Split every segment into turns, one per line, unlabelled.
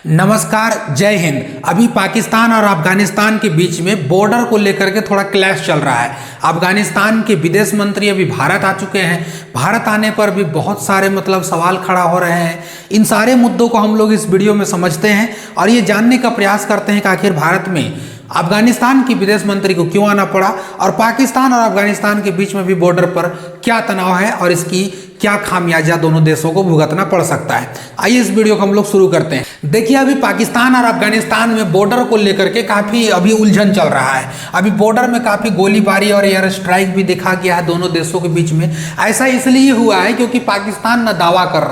नमस्कार, जय हिंद। अभी पाकिस्तान और अफगानिस्तान के बीच में बॉर्डर को लेकर के थोड़ा क्लैश चल रहा है। अफगानिस्तान के विदेश मंत्री अभी भारत आ चुके हैं। भारत आने पर भी बहुत सारे सवाल खड़ा हो रहे हैं। इन सारे मुद्दों को हम लोग इस वीडियो में समझते हैं और ये जानने का प्रयास करते हैं कि आखिर भारत में अफगानिस्तान की विदेश मंत्री को क्यों आना पड़ा और पाकिस्तान और अफगानिस्तान के बीच में भी बॉर्डर पर क्या तनाव है और इसकी क्या खामियाजा दोनों देशों को भुगतना पड़ सकता है। आइए इस वीडियो को हम लोग शुरू करते हैं। देखिए, अभी पाकिस्तान और अफगानिस्तान में बॉर्डर को लेकर के काफ़ी अभी उलझन चल रहा है। अभी बॉर्डर में काफ़ी गोलीबारी और एयर स्ट्राइक भी देखा गया है दोनों देशों के बीच में। ऐसा इसलिए हुआ है क्योंकि पाकिस्तान दावा कर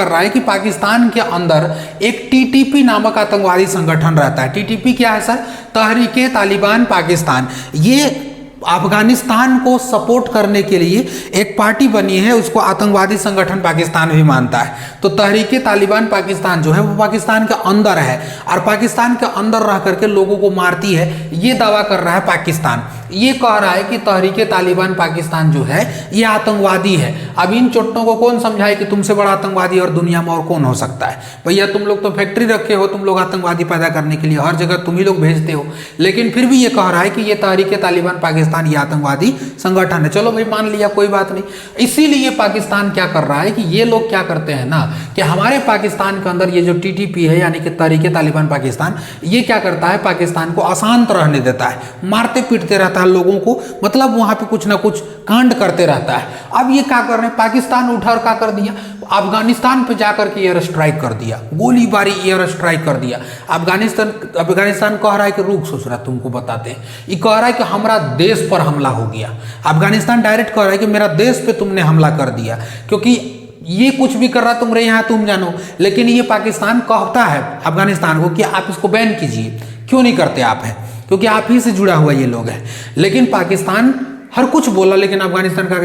रहा है कि पाकिस्तान के अंदर एक टीटीपी नामक आतंकवादी संगठन रहता है। टीटीपी क्या है सर? तहरीके तालिबान पाकिस्तान। ये अफगानिस्तान को सपोर्ट करने के लिए एक पार्टी बनी है, उसको आतंकवादी संगठन पाकिस्तान भी मानता है। तो तहरीके तालिबान पाकिस्तान जो है वो पाकिस्तान के अंदर है और पाकिस्तान के अंदर रह करके लोगों को मारती है, ये दावा कर रहा है पाकिस्तान। ये कह रहा है कि तहरीके तालिबान पाकिस्तान जो है ये आतंकवादी है। अब इन चोटों को कौन समझाए कि तुमसे बड़ा आतंकवादी और दुनिया में और कौन हो सकता है? भैया, तुम लोग तो फैक्ट्री रखे हो, तुम लोग आतंकवादी पैदा करने के लिए हर जगह तुम ही लोग भेजते हो, लेकिन फिर भी ये कह रहा है कि ये तहरीके तालिबान पाकिस्तान ये आतंकवादी संगठन है। चलो भाई, मान लिया, कोई बात नहीं। इसीलिए पाकिस्तान क्या कर रहा है कि ये लोग क्या करते हैं ना कि हमारे पाकिस्तान के अंदर ये जो टीटीपी है यानी कि तहरीके तालिबान पाकिस्तान, ये क्या करता है, पाकिस्तान को अशांत रहने देता है, मारते पीटते रहता है लोगों को, वहां पे कुछ ना कुछ कांड करते रहता है। अब ये क्या कर रहे हैं, पाकिस्तान उठा और क्या कर दिया, अफगानिस्तान पे जाकर के एयर स्ट्राइक कर दिया, गोलीबारी एयर स्ट्राइक कर दिया। अफगानिस्तान कह रहा है कि रुक, सोच रहा तुमको बताते हैं। ये कह रहा है कि हमारा देश पर हमला हो गया। अफगानिस्तान डायरेक्ट कह रहा है कि मेरा देश पे तुमने हमला कर दिया, क्योंकि ये कुछ भी कर रहा तुमरे यहाँ तुम जानो। लेकिन ये पाकिस्तान कहता है अफगानिस्तान को कि आप इसको बैन कीजिए। क्यों नहीं करते आप? है क्योंकि आप ही से जुड़ा हुआ ये लोग हैं। लेकिन पाकिस्तान हर कुछ बोला, लेकिन अफगानिस्तान का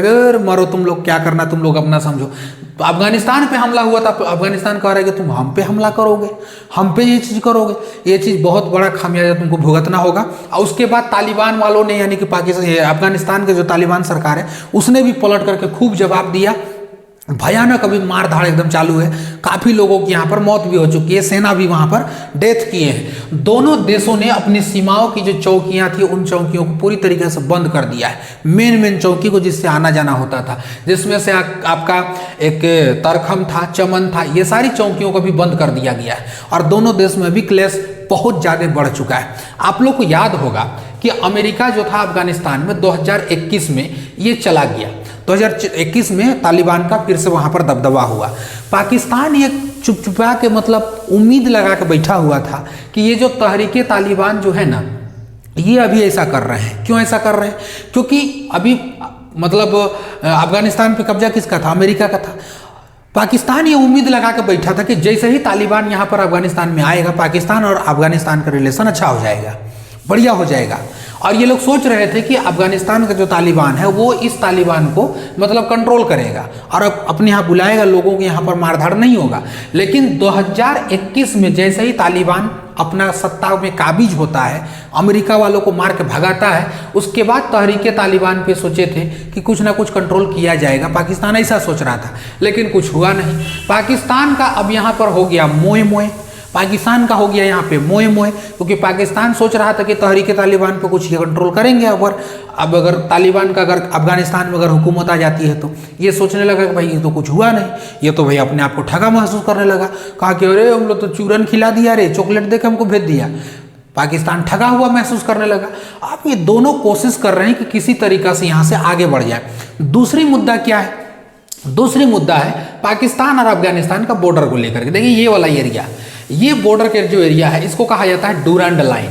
मरो, तुम लोग क्या करना तुम लोग अपना समझो। तो अफगानिस्तान पे हमला हुआ था, अफगानिस्तान कह रहा है कि तुम हम पे हमला करोगे, हम पे ये चीज़ करोगे, ये चीज़ बहुत बड़ा खामियाजा तुमको भुगतना होगा। और उसके बाद तालिबान वालों ने यानी कि पाकिस्तान अफगानिस्तान के जो तालिबान सरकार है उसने भी पलट करके खूब जवाब दिया। भयानक अभी मार धाड़ एकदम चालू है। काफ़ी लोगों की यहाँ पर मौत भी हो चुकी है, सेना भी वहाँ पर डेथ किए हैं। दोनों देशों ने अपनी सीमाओं की जो चौकियाँ थी उन चौकियों को पूरी तरीके से बंद कर दिया है। मेन चौकी को जिससे आना जाना होता था, जिसमें से आपका एक तरखम था, चमन था, ये सारी चौकियों को भी बंद कर दिया गया है। और दोनों देश में भी क्लेश बहुत ज़्यादा बढ़ चुका है। आप लोग को याद होगा कि अमेरिका जो था अफगानिस्तान में 2021 में ये चला गया। 2021 में तालिबान का फिर से वहाँ पर दबदबा हुआ। पाकिस्तान ये चुपचुपा के उम्मीद लगा के बैठा हुआ था कि ये जो तहरीके तालिबान जो है ना, ये अभी ऐसा कर रहे हैं। क्यों ऐसा कर रहे हैं? क्योंकि अभी अफगानिस्तान पे कब्जा किसका था? अमेरिका का था। पाकिस्तान ये उम्मीद लगा के बैठा था कि जैसे ही तालिबान यहाँ पर अफगानिस्तान में आएगा, पाकिस्तान और अफगानिस्तान का रिलेशन अच्छा हो जाएगा, बढ़िया हो जाएगा। और ये लोग सोच रहे थे कि अफगानिस्तान का जो तालिबान है वो इस तालिबान को कंट्रोल करेगा और अपने यहाँ बुलाएगा, लोगों के यहाँ पर मारधाड़ नहीं होगा। लेकिन 2021 में जैसे ही तालिबान अपना सत्ता में काबिज होता है, अमेरिका वालों को मार के भगाता है, उसके बाद तहरीके तालिबान पे सोचे थे कि कुछ ना कुछ कंट्रोल किया जाएगा। पाकिस्तान ऐसा सोच रहा था, लेकिन कुछ हुआ नहीं। पाकिस्तान का अब यहाँ पर हो गया मोए मोए, पाकिस्तान का हो गया यहाँ पे मोए मोए, क्योंकि पाकिस्तान सोच रहा था कि तहरीके तालिबान पे कुछ ये कंट्रोल करेंगे। अब अगर तालिबान का अगर अफगानिस्तान में अगर हुकूमत आ जाती है तो ये सोचने लगा कि भाई ये तो कुछ हुआ नहीं, ये तो भाई अपने आप को ठगा महसूस करने लगा। कहा कि अरे हम लोग तो चूरन खिला दिया, रे चॉकलेट दे के हमको भेज दिया। पाकिस्तान ठगा हुआ महसूस करने लगा। अब ये दोनों कोशिश कर रहे हैं कि किसी तरीका से यहाँ से आगे बढ़ जाए। दूसरी मुद्दा क्या है? दूसरी मुद्दा है पाकिस्तान और अफगानिस्तान का बॉर्डर को लेकर के। देखिए, ये वाला एरिया, ये बॉर्डर के जो एरिया है इसको कहा जाता है डूरंड लाइन।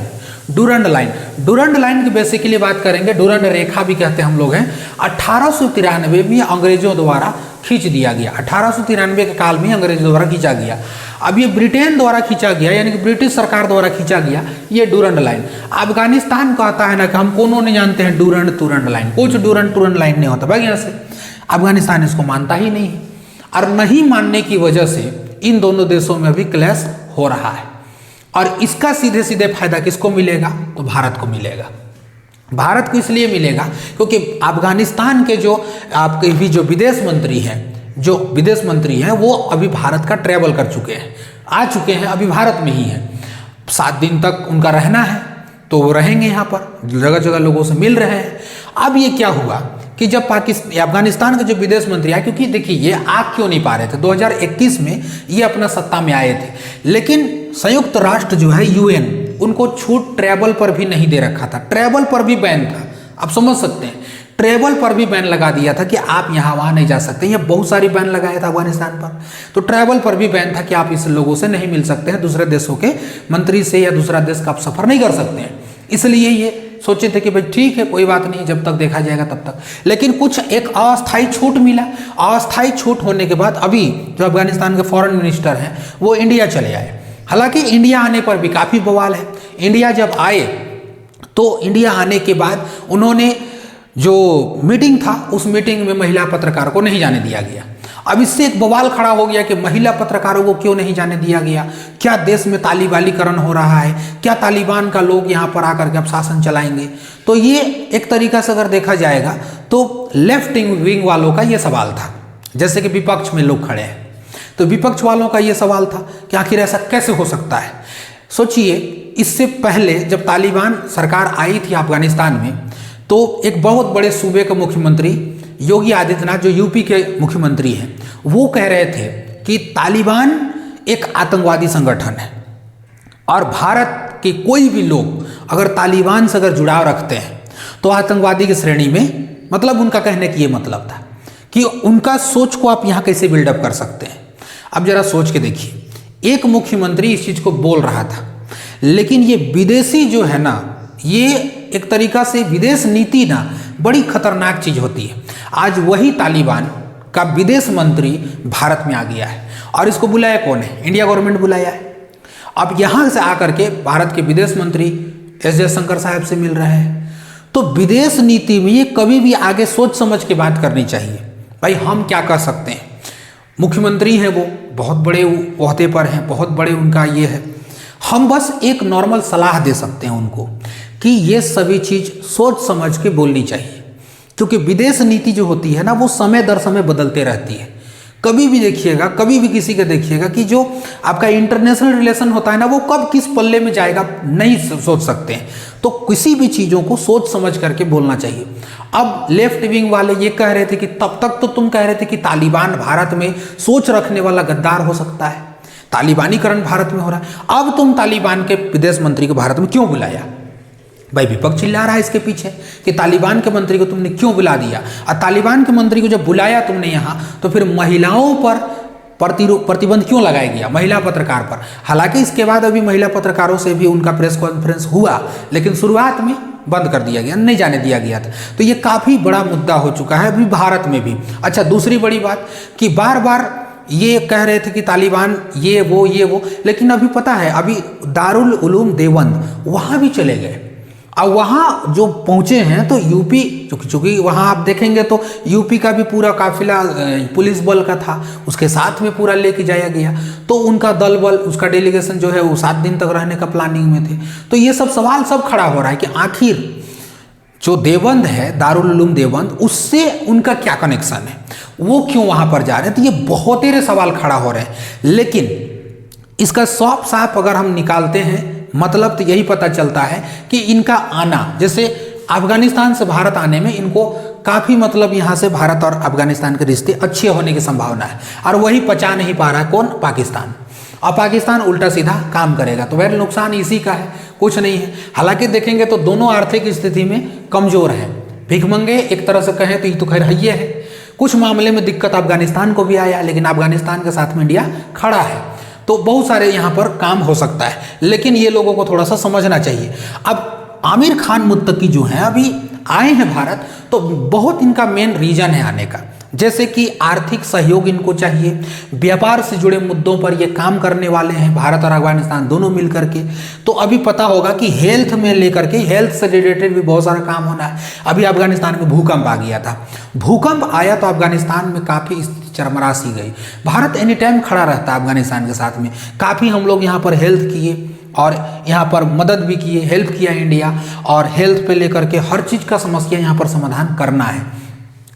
डूरंड लाइन की बेसिकली बात करेंगे, डूरंड रेखा भी कहते हैं हम लोग हैं। 1893 में अंग्रेजों द्वारा खींच दिया गया। 1893 के काल में अंग्रेजों द्वारा खींचा गया। अब ये ब्रिटेन द्वारा खींचा गया, यानी कि ब्रिटिश सरकार द्वारा खींचा गया ये डूरंड लाइन। अफगानिस्तान कहता है ना कि हम कोनो नहीं जानते हैं डूरंड तुरंड लाइन, कुछ डूरंड तुरंड लाइन नहीं होता भाई। यहाँ से अफगानिस्तान इसको मानता ही नहीं है और नहीं मानने की वजह से इन दोनों देशों में भी क्लैश हो रहा है। और इसका सीधे सीधे फायदा किसको मिलेगा? तो भारत को मिलेगा। भारत को इसलिए मिलेगा क्योंकि अफगानिस्तान के जो आपके भी जो विदेश मंत्री हैं वो अभी भारत का ट्रैवल कर चुके हैं। आ चुके हैं, अभी भारत में ही हैं। 7 दिन तक उनका रहना है तो वो रहेंगे यहाँ पर, जगह जगह लोगों से मिल रहे हैं। अब ये क्या हुआ कि जब अफगानिस्तान के जो विदेश मंत्री आए, क्योंकि देखिए ये आ क्यों नहीं पा रहे थे, 2021 में ये अपना सत्ता में आए थे, लेकिन संयुक्त राष्ट्र जो है UN, उनको छूट ट्रैवल पर भी नहीं दे रखा था, ट्रैवल पर भी बैन था। आप समझ सकते हैं, ट्रैवल पर भी बैन लगा दिया था कि आप यहाँ वहाँ नहीं जा सकते। ये बहुत सारी बैन लगाया था अफगानिस्तान पर, तो ट्रैवल पर भी बैन था कि आप इस लोगों से नहीं मिल सकते हैं, दूसरे देशों के मंत्री से या दूसरा देश का आप सफर नहीं कर सकते हैं। इसलिए ये सोचे थे कि भाई ठीक है कोई बात नहीं, जब तक देखा जाएगा तब तक। लेकिन कुछ एक अस्थायी छूट मिला। अस्थायी छूट होने के बाद अभी जो अफगानिस्तान के फॉरेन मिनिस्टर हैं वो इंडिया चले आए। हालांकि इंडिया आने पर भी काफ़ी बवाल है। इंडिया जब आए तो इंडिया आने के बाद उन्होंने जो मीटिंग था उस मीटिंग में महिला पत्रकारों को नहीं जाने दिया गया। अब इससे एक बवाल खड़ा हो गया कि महिला पत्रकारों को क्यों नहीं जाने दिया गया, क्या देश में तालिबानीकरण हो रहा है, क्या तालिबान का लोग यहाँ पर आकर के अब शासन चलाएंगे। तो ये एक तरीका से अगर देखा जाएगा तो लेफ्ट विंग वालों का ये सवाल था, जैसे कि विपक्ष में लोग खड़े हैं तो विपक्ष वालों का ये सवाल था कि आखिर ऐसा कैसे हो सकता है। सोचिए, इससे पहले जब तालिबान सरकार आई थी अफगानिस्तान में तो एक बहुत बड़े सूबे के मुख्यमंत्री योगी आदित्यनाथ, जो यूपी के मुख्यमंत्री हैं, वो कह रहे थे कि तालिबान एक आतंकवादी संगठन है और भारत के कोई भी लोग अगर तालिबान से अगर जुड़ाव रखते हैं तो आतंकवादी की श्रेणी में, मतलब उनका कहने की ये मतलब था कि उनका सोच को आप यहाँ कैसे बिल्डअप कर सकते हैं। अब जरा सोच के देखिए, एक मुख्यमंत्री इस चीज़ को बोल रहा था, लेकिन ये विदेशी जो है ना, ये एक तरीका से विदेश नीति ना बड़ी खतरनाक चीज होती है। आज वही तालिबान का विदेश मंत्री भारत में आ गया है और इसको बुलाया कौन है? इंडिया गवर्नमेंट बुलाया है। अब यहाँ से आकर के भारत के विदेश मंत्री एस जयशंकर साहब से मिल रहे हैं। तो विदेश नीति में ये कभी भी आगे सोच समझ के बात करनी चाहिए। भाई हम क्या कर सकते हैं, मुख्यमंत्री हैं, वो बहुत बड़े ओहदे पर हैं, बहुत बड़े उनका ये है, हम बस एक नॉर्मल सलाह दे सकते हैं उनको कि ये सभी चीज़ सोच समझ के बोलनी चाहिए। क्योंकि विदेश नीति जो होती है ना, वो समय दर समय बदलते रहती है। कभी भी देखिएगा, कभी भी किसी का देखिएगा कि जो आपका इंटरनेशनल रिलेशन होता है ना, वो कब किस पल्ले में जाएगा नहीं सोच सकते हैं। तो किसी भी चीज़ों को सोच समझ करके बोलना चाहिए। अब लेफ्ट विंग वाले ये कह रहे थे कि तब तक तो तुम कह रहे थे कि तालिबान भारत में सोच रखने वाला गद्दार हो सकता है, तालिबानीकरण भारत में हो रहा है। अब तुम तालिबान के विदेश मंत्री को भारत में क्यों बुलाया? भाई विपक्ष चिल्ला रहा है इसके पीछे कि तालिबान के मंत्री को तुमने क्यों बुला दिया, और तालिबान के मंत्री को जब बुलाया तुमने यहाँ, तो फिर महिलाओं पर प्रतिबंध क्यों लगाया गया, महिला पत्रकार पर। हालांकि इसके बाद अभी महिला पत्रकारों से भी उनका प्रेस कॉन्फ्रेंस हुआ, लेकिन शुरुआत में बंद कर दिया गया, नहीं जाने दिया गया था। तो ये काफ़ी बड़ा मुद्दा हो चुका है अभी भारत में भी। अच्छा, दूसरी बड़ी बात कि बार बार ये कह रहे थे कि तालिबान ये वो, लेकिन अभी पता है, अभी दारुल उलूम देवबंद वहाँ भी चले गए। अब वहाँ जो पहुँचे हैं तो यूपी, चूँकि वहाँ आप देखेंगे तो यूपी का भी पूरा काफिला पुलिस बल का था, उसके साथ में पूरा लेके जाया गया। तो उनका दल बल, उसका डेलीगेशन जो है वो 7 दिन तक रहने का प्लानिंग में थे। तो ये सब सवाल सब खड़ा हो रहा है कि आखिर जो देवबंद है, दारुल उलूम देवबंद, उससे उनका क्या कनेक्शन है, वो क्यों वहाँ पर जा रहे हैं। तो ये बहुत सारे सवाल खड़ा हो रहे हैं। लेकिन इसका साफ अगर हम निकालते हैं, मतलब तो यही पता चलता है कि इनका आना, जैसे अफगानिस्तान से भारत आने में इनको काफ़ी, मतलब यहाँ से भारत और अफगानिस्तान के रिश्ते अच्छे होने की संभावना है, और वही पचा नहीं पा रहा है कौन? पाकिस्तान। और पाकिस्तान उल्टा सीधा काम करेगा, तो वह नुकसान इसी का है, कुछ नहीं है। हालांकि देखेंगे तो दोनों आर्थिक स्थिति में कमज़ोर हैं, भिखमंगे एक तरह से कहें तो ये तो खैर है। कुछ मामले में दिक्कत अफगानिस्तान को भी आया, लेकिन अफगानिस्तान के साथ में इंडिया खड़ा है, तो बहुत सारे यहाँ पर काम हो सकता है। लेकिन ये लोगों को थोड़ा सा समझना चाहिए। अब आमिर खान मुत्तकी जो हैं अभी आए हैं भारत, तो बहुत इनका मेन रीजन है आने का, जैसे कि आर्थिक सहयोग इनको चाहिए, व्यापार से जुड़े मुद्दों पर ये काम करने वाले हैं भारत और अफगानिस्तान दोनों मिल करके। तो अभी पता होगा कि हेल्थ में लेकर के, हेल्थ से रिलेटेड भी बहुत सारा काम होना है। अभी अफगानिस्तान में भूकंप आ गया था, भूकंप आया तो अफगानिस्तान में काफ़ी चरमरा सी गई। भारत एनी टाइम खड़ा रहता है अफगानिस्तान के साथ में। काफ़ी हम लोग यहाँ पर हेल्थ किए और यहाँ पर मदद भी किए, हेल्प किया इंडिया, और हेल्थ पे लेकर के हर चीज़ का समस्या यहाँ पर समाधान करना है।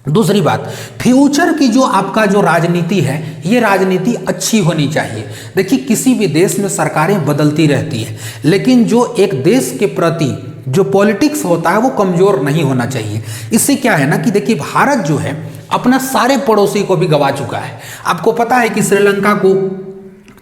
दूसरी बात, फ्यूचर की जो आपका जो राजनीति है, ये राजनीति अच्छी होनी चाहिए। देखिए किसी भी देश में सरकारें बदलती रहती है, लेकिन जो एक देश के प्रति जो पॉलिटिक्स होता है वो कमजोर नहीं होना चाहिए। इससे क्या है ना कि देखिए भारत जो है अपना सारे पड़ोसी को भी गवा चुका है। आपको पता है कि श्रीलंका को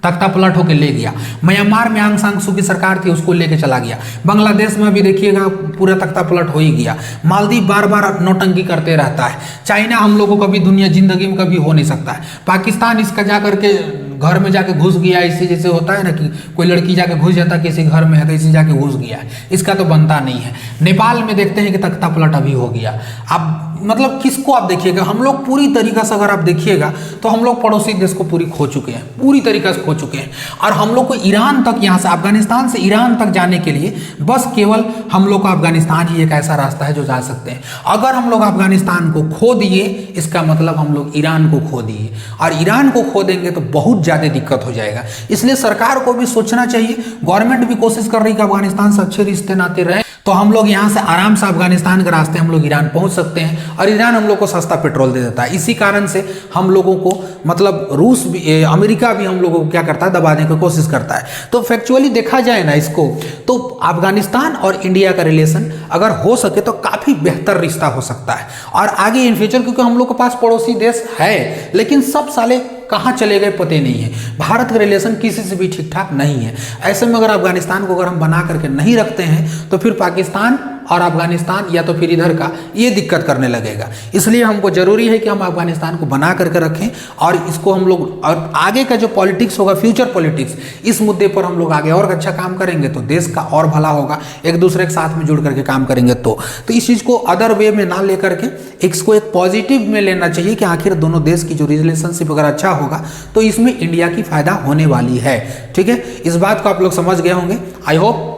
तख्ता पलट होकर ले गया, म्यांमार में आंग सांग सू की सरकार थी उसको लेके चला गया, बांग्लादेश में भी देखिएगा पूरा तख्ता पलट हो ही गया, मालदीव बार बार नौटंकी करते रहता है, चाइना हम लोगों को कभी दुनिया जिंदगी में कभी हो नहीं सकता है, पाकिस्तान इसका जा करके घर में जाके घुस गया, इसी जैसे होता है ना कि कोई लड़की जाके घुस जाता है किसी घर में है तो इसी जाके घुस गया है, इसका तो बनता नहीं है। नेपाल में देखते हैं कि तख्ता पलट अभी हो गया। अब मतलब किसको आप देखिएगा, हम लोग पूरी तरीका से अगर आप देखिएगा तो हम लोग पड़ोसी देश को पूरी खो चुके हैं, पूरी तरीके से खो चुके हैं। और हम लोग को ईरान तक, यहाँ से अफगानिस्तान से ईरान तक जाने के लिए बस केवल हम लोग का अफगानिस्तान ही एक ऐसा रास्ता है जो जा सकते हैं। अगर हम लोग अफगानिस्तान को खो दिए इसका मतलब हम लोग ईरान को खो दिए, और ईरान को खो देंगे तो बहुत ज़्यादा दिक्कत हो जाएगा। इसलिए सरकार को भी सोचना चाहिए, गवर्नमेंट भी कोशिश कर रही है कि अफगानिस्तान से अच्छे रिश्ते नाते रहे, तो हम लोग यहाँ से आराम से अफगानिस्तान के रास्ते हम लोग ईरान पहुँच सकते हैं, और ईरान हम लोग को सस्ता पेट्रोल दे देता है। इसी कारण से हम लोगों को मतलब रूस भी, अमेरिका भी हम लोगों को क्या करता है, दबाने की कोशिश करता है। तो फैक्चुअली देखा जाए ना इसको, तो अफगानिस्तान और इंडिया का रिलेशन अगर हो सके तो काफ़ी बेहतर रिश्ता हो सकता है, और आगे इन फ्यूचर, क्योंकि हम लोग के पास पड़ोसी देश है लेकिन सब साले कहाँ चले गए पते नहीं है। भारत का रिलेशन किसी से भी ठीक ठाक नहीं है। ऐसे में अगर अफगानिस्तान को अगर हम बना करके नहीं रखते हैं तो फिर पाकिस्तान और अफगानिस्तान या तो फिर इधर का ये दिक्कत करने लगेगा। इसलिए हमको ज़रूरी है कि हम अफगानिस्तान को बना करके रखें, और इसको हम लोग, और आगे का जो पॉलिटिक्स होगा, फ्यूचर पॉलिटिक्स, इस मुद्दे पर हम लोग आगे और अच्छा काम करेंगे तो देश का और भला होगा। एक दूसरे के साथ में जुड़ करके काम करेंगे तो इस चीज़ को अदर वे में ना लेकर के इसको एक पॉजिटिव में लेना चाहिए कि आखिर दोनों देश की जो रिलेशनशिप अगर अच्छा होगा तो इसमें इंडिया की फ़ायदा होने वाली है। ठीक है, इस बात को आप लोग समझ गए होंगे। आई होप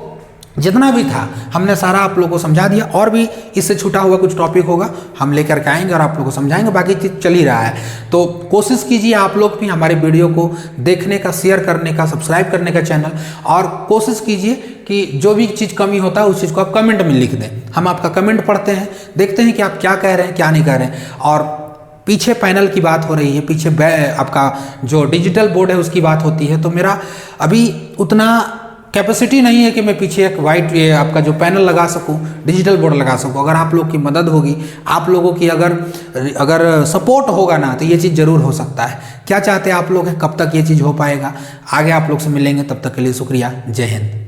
जितना भी था हमने सारा आप लोगों को समझा दिया, और भी इससे छूटा हुआ कुछ टॉपिक होगा हम लेकर के आएंगे और आप लोगों को समझाएंगे। बाकी चीज़ चल ही रहा है, तो कोशिश कीजिए आप लोग भी हमारे वीडियो को देखने का, शेयर करने का, सब्सक्राइब करने का चैनल, और कोशिश कीजिए कि जो भी चीज़ कमी होता है उस चीज़ को आप कमेंट में लिख दें। हम आपका कमेंट पढ़ते हैं, देखते हैं कि आप क्या कह रहे हैं क्या नहीं कह रहे हैं। और पीछे पैनल की बात हो रही है, पीछे आपका जो डिजिटल बोर्ड है उसकी बात होती है, तो मेरा अभी उतना कैपेसिटी नहीं है कि मैं पीछे एक वाइट आपका जो पैनल लगा सकूं, डिजिटल बोर्ड लगा सकूं। अगर आप लोग की मदद होगी, आप लोगों की अगर सपोर्ट होगा ना, तो ये चीज़ ज़रूर हो सकता है। क्या चाहते हैं आप लोग, कब तक ये चीज़ हो पाएगा, आगे आप लोग से मिलेंगे, तब तक के लिए शुक्रिया, जय हिंद।